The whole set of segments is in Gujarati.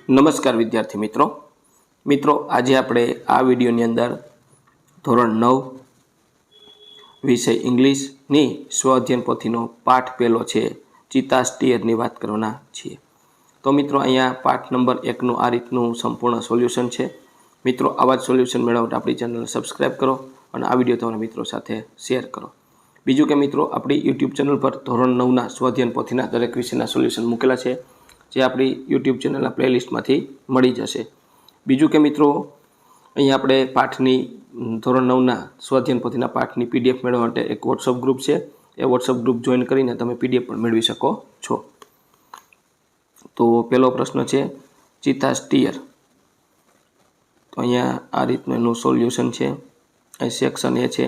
નમસ્કાર વિદ્યાર્થી મિત્રો આજે આપણે આ વિડીયોની અંદર ધોરણ 9 વિષય ઇંગ્લિશની સ્વઅધ્યયન પોથીનો પાઠ પહેલો છે ચિત્તા સ્ટીયરની વાત કરવાના છીએ। તો મિત્રો અહીંયા પાઠ નંબર 1 નું આ રીતનું સંપૂર્ણ સોલ્યુશન છે। મિત્રો આવા જ સોલ્યુશન મેળવવા માટે આપણી ચેનલને સબસ્ક્રાઇબ કરો અને આ વિડીયો તમારા મિત્રો સાથે શેર કરો। બીજું કે મિત્રો આપણી YouTube ચેનલ પર ધોરણ 9ના સ્વઅધ્યયન પોથીના દરેક વિષયના સોલ્યુશન મૂકેલા છે જે આપણી YouTube ચેનલના પ્લેલિસ્ટમાંથી મળી જશે। બીજું કે મિત્રો અહીં આપણે પાઠની ધોરણ 9ના સ્વઅધ્યયન પોથીના પાઠની PDF મેળવવા માટે એક WhatsApp ગ્રુપ છે। એ WhatsApp ગ્રુપ જોઈન કરીને તમે PDF પણ મેળવી શકો છો। તો પહેલો પ્રશ્ન છે ચિત્તા સ્ટીયર। તો અહીંયા આ રીતનું એનું સોલ્યુશન છે। અહીં સેક્શન એ છે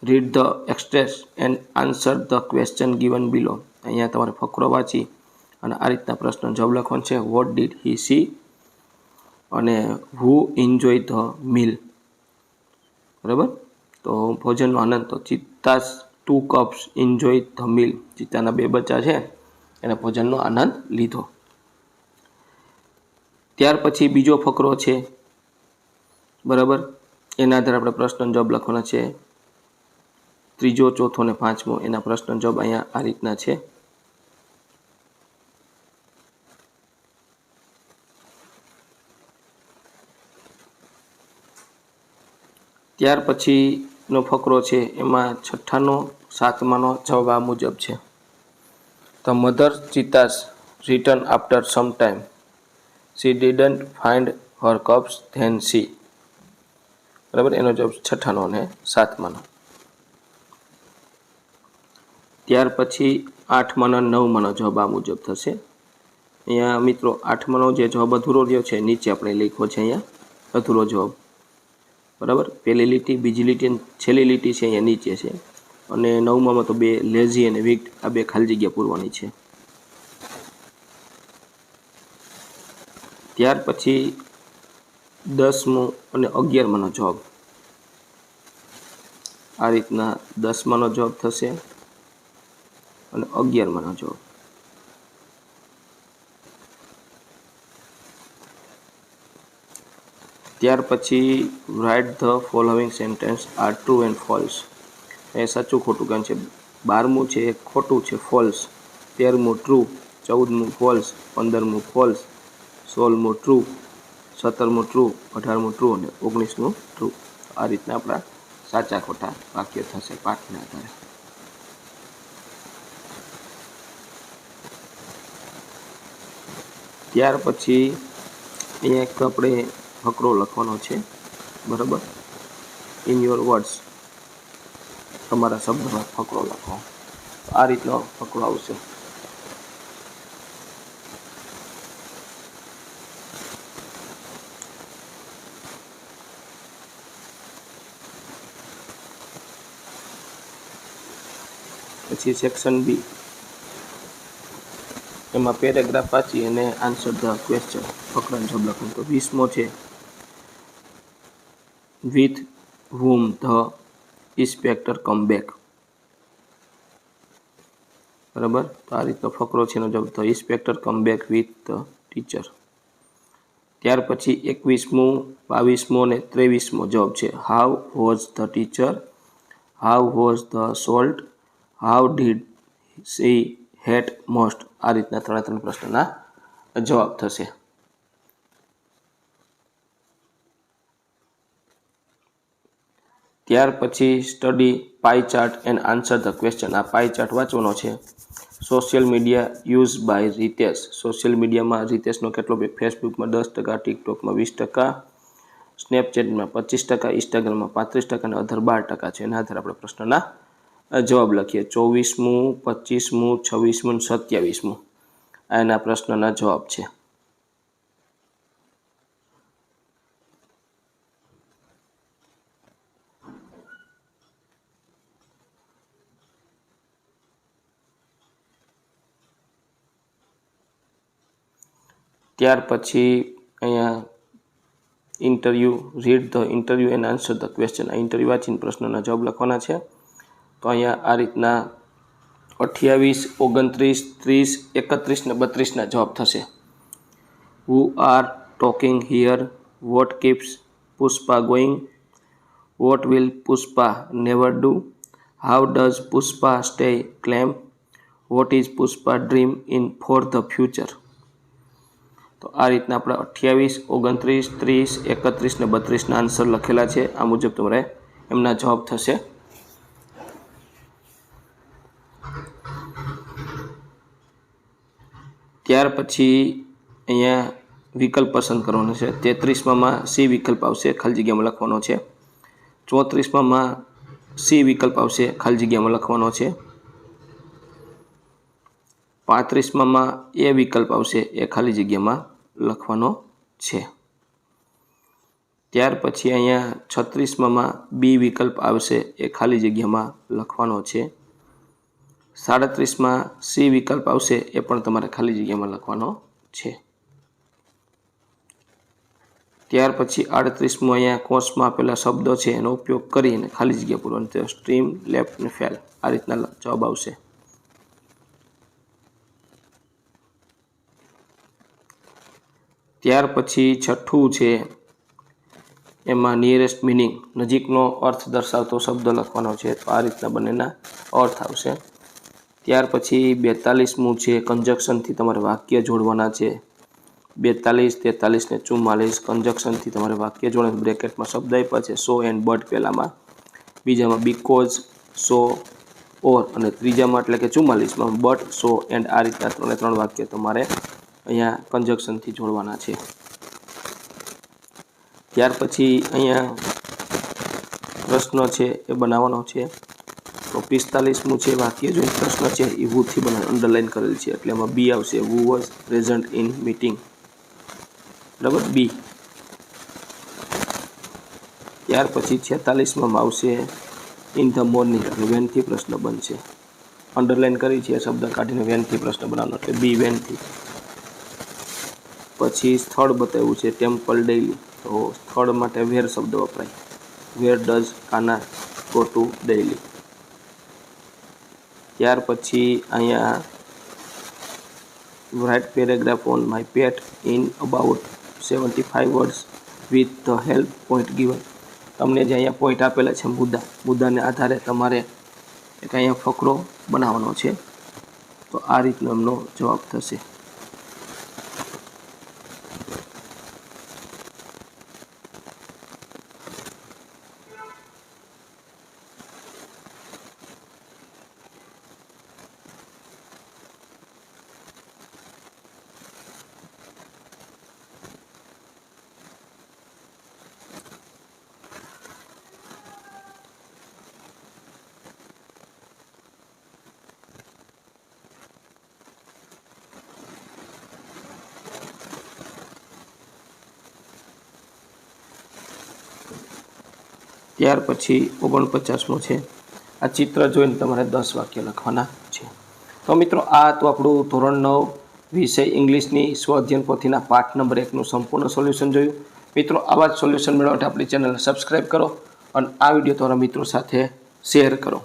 read the extract and answer the question given below. અહીંયા તમારે ફકરો વાંચી અને આ રીતના પ્રશ્ન જવાબ લખવાનો છે। વોટ ડીડ હી સી અને હુ એન્જોય ધ મીલ। બરાબર, તો ભોજનનો આનંદ, તો ચિત્તાસ 2 કપ્સ એન્જોય ધ મીલ। ચિત્તાના 2 બચ્ચા છે એને ભોજનનો આનંદ લીધો। ત્યાર પછી બીજો ફકરો છે, બરાબર, એના આધારે આપણે પ્રશ્ન જવાબ લખવાના છે। ત્રીજો, ચોથો અને પાંચમો એના પ્રશ્ન જવાબ અહીંયા આ રીતના છે। ત્યાર પછીનો ફકરો છે એમાં છઠ્ઠાનો 7માનો જવાબ આ મુજબ છે। The mother cheetahs return after some time she didn't find her cubs then see. બરાબર, એનો જવાબ છઠ્ઠાનો અને 7માનો। ત્યાર પછી 8માનો 9માનો જવાબ આ મુજબ થશે। અહીંયા મિત્રો 8માનો જે જવાબ અધૂરો રહ્યો છે નીચે આપણે લખ્યો છે અહીંયા અધૂરો જવાબ। બરાબર, પહેલી લીટી, બીજી લીટી અને છેલ્લી લીટી છે અહીંયા નીચે છે અને 9મામાં તો 2 લેઝી અને વીક આ 2 ખાલી જગ્યા પૂરવાની છે। ત્યાર પછી 10મો અને 11માનો જવાબ આ રીતના 10માનો જવાબ થશે અને 11માનો જવાબ। ત્યાર પછી write the following sentence are true and false. એ સાચું ખોટું કહે છે। 12મું છે એ ખોટું છે, ફોલ્સ। 13મું ટ્રુ, 14મું ફોલ્સ, 15મું ફોલ્સ, 16મું ટ્રુ, 17મું ટ્રુ, 18મું ટ્રુ અને 19મું ટ્રુ। આ રીતના આપણા સાચા ખોટા વાક્ય થશે પાઠના આધારે। ત્યાર પછી અહીંયા એક આપણે ફકરો લખવાનો છે, બરાબર, ઇન યોર વર્ડ્સ, તમારા શબ્દમાં ફકરો લખો। આ રીતનો ફકરો આવશે। પછી સેક્શન બી, એમાં પેરેગ્રાફ વાંચી અને આન્સર ધ ક્વેશ્ચન, ફકરાનો જવાબ લખવાનો। તો 20મો છે with whom the inspector come back. બરાબર, તો આ રીતનો ફકરો છે એનો જવાબ the inspector come back with the teacher. ત્યાર પછી 21મું, 22મો અને 23મો જવાબ છે how was the teacher, how was the salt, how did she hate most. આ રીતના 3 પ્રશ્નના જવાબ થશે। ત્યાર પછી study pie chart and answer the question. આ પાઈ ચાર્ટ વાંચવાનો છે। Social media use by Ritesh. Social મીડિયામાં રીતેશનો કેટલો, ફેસબુકમાં 10%, ટિકટોકમાં 20%, સ્નેપચેટમાં 25%, ઇન્સ્ટાગ્રામમાં 35% અને અધર 12% છે। એના આધારે આપણે પ્રશ્નના જવાબ લખીએ। 24મું, 25મું, 26મું, 27મું આ એના પ્રશ્નના જવાબ છે। ત્યાર પછી અહીંયા interview, read the interview and answer the question. આ ઇન્ટરવ્યૂ વાંચીને પ્રશ્નના જવાબ લખવાના છે। તો અહીંયા આ રીતના 28, 29, 30, 31 ને 32ના જવાબ થશે। Who are talking here? What keeps Pushpa going? What will Pushpa never do? How does Pushpa stay calm? What is Pushpa dream in for the future? તો આ રીતના આપણે 28, 29, 30, 31 ને 32ના આન્સર લખેલા છે. આ મુજબ તમારે એમના જવાબ થશે. ત્યાર પછી અહીંયા વિકલ્પ પસંદ કરવાનો છે. 33માં સી વિકલ્પ આવશે, ખાલી જગ્યામાં લખવાનો છે. 34માં સી વિકલ્પ આવશે, ખાલી જગ્યામાં લખવાનો છે. 35માં એ વિકલ્પ આવશે, એ ખાલી જગ્યામાં લખવાનો છે. ત્યાર પછી અહીંયા 36માં બી વિકલ્પ આવશે, એ ખાલી જગ્યામાં લખવાનો છે. 37માં સી વિકલ્પ આવશે, એ પણ તમારે ખાલી જગ્યામાં લખવાનો છે. ત્યાર પછી 38મો અહીંયા કોષમાં આપેલા શબ્દો છે એનો ઉપયોગ કરીને ખાલી જગ્યા પૂરવાની છે. સ્ટ્રીમ, લેફ્ટ અને ફેલ, આ રીતના જવાબ આવશે. ત્યાર પછી છઠ્ઠું છે, એમાં નિયરેસ્ટ મિનિંગ, નજીકનો અર્થ દર્શાવતો શબ્દ લખવાનો છે. તો આ રીતના બંનેના અર્થ આવશે. ત્યાર પછી 42મું છે, કન્જક્શનથી તમારે વાક્ય જોડવાના છે. 42, 43 ને 44 કન્જક્શનથી તમારે વાક્ય જોડે. બ્રેકેટમાં શબ્દ આપ્યા છે, સો એન્ડ બટ પહેલામાં, બીજામાં બીકોઝ, સો, ઓર, અને ત્રીજામાં એટલે કે 44માં બટ, સો એન્ડ, આ રીતના 3 વાક્ય તમારે અહીંયા કન્જક્શનથી જોડવાના છે. ત્યાર પછી અહીંયા પ્રશ્ન છે એ બનાવવાનો છે. તો 45મું છે, વાક્ય જોઈને પ્રશ્ન છે એ હુથી બનાવ અંડરલાઈન કરેલ છે, એટલે એમાં બી આવશે, who was present in meeting, બરાબર, બી. ત્યાર પછી 46માં આવશે ઇન ધ મોર્નિંગ, એટલે વેનથી પ્રશ્ન બનશે. અંડરલાઈન કરી છે શબ્દ કાઢીને વેનથી પ્રશ્ન બનાવવાનો, એટલે બી વેનથી. પછી સ્થળ બતાવ્યું છે, ટેમ્પલ ડેઇલી, તો સ્થળ માટે વેર શબ્દ વપરાય. Where does Kana go to daily. ત્યાર પછી અહીંયા write paragraph on my pet in about 75 words with the help point given. તમને જે અહીંયા પોઈન્ટ આપેલા છે, મુદ્દાને આધારે તમારે એક અહીંયા ફકરો બનાવવાનો છે. તો આ રીતનો એમનો જવાબ થશે. ત્યાર પછી 49મો છે, આ ચિત્ર જોઈને તમારે 10 વાક્ય લખવાના છે. તો મિત્રો આ તો આપણું ધોરણ 9 વિષય ઇંગ્લિશની સ્વ અધ્યયન પોથીના પાઠ નંબર 1નું સંપૂર્ણ સોલ્યુશન જોયું. મિત્રો આવા જ સોલ્યુશન મેળવવા માટે આપણી ચેનલને સબસ્ક્રાઈબ કરો અને આ વિડીયો તમારા મિત્રો સાથે શેર કરો.